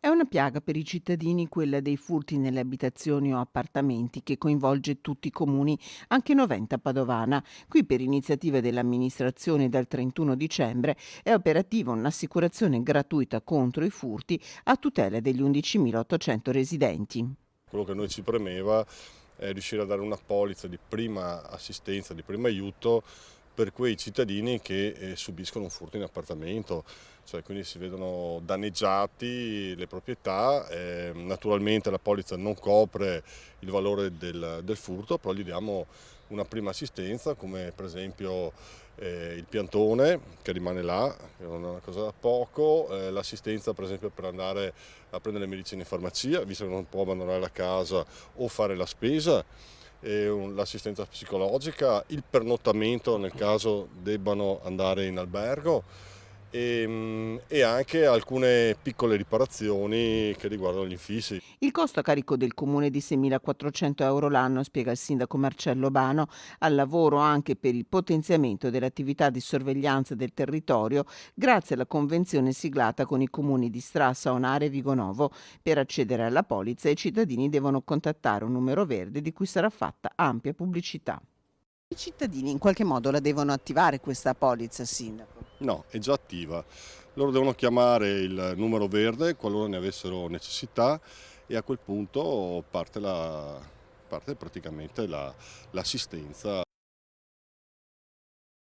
È una piaga per i cittadini quella dei furti nelle abitazioni o appartamenti che coinvolge tutti i comuni, anche Noventa Padovana. Qui per iniziativa dell'amministrazione dal 31 dicembre è operativa un'assicurazione gratuita contro i furti a tutela degli 11.800 residenti. Quello che a noi ci premeva è riuscire a dare una polizza di prima assistenza, di primo aiuto per quei cittadini che subiscono un furto in appartamento, cioè quindi si vedono danneggiati le proprietà. Naturalmente la polizza non copre il valore del furto, però gli diamo una prima assistenza, come per esempio il piantone che rimane là, che non è una cosa da poco, l'assistenza per esempio per andare a prendere le medicine in farmacia, visto che non può abbandonare la casa o fare la spesa, l'assistenza psicologica, il pernottamento nel caso debbano andare in albergo e anche alcune piccole riparazioni che riguardano gli infissi. Il costo a carico del comune è di 6.400 euro l'anno, spiega il sindaco Marcello Bano, al lavoro anche per il potenziamento delle attività di sorveglianza del territorio grazie alla convenzione siglata con i comuni di Strassa, Onare e Vigonovo. Per accedere alla polizza i cittadini devono contattare un numero verde di cui sarà fatta ampia pubblicità. I cittadini in qualche modo la devono attivare questa polizza, sindaco. No, è già attiva. Loro devono chiamare il numero verde qualora ne avessero necessità e a quel punto parte praticamente l'assistenza.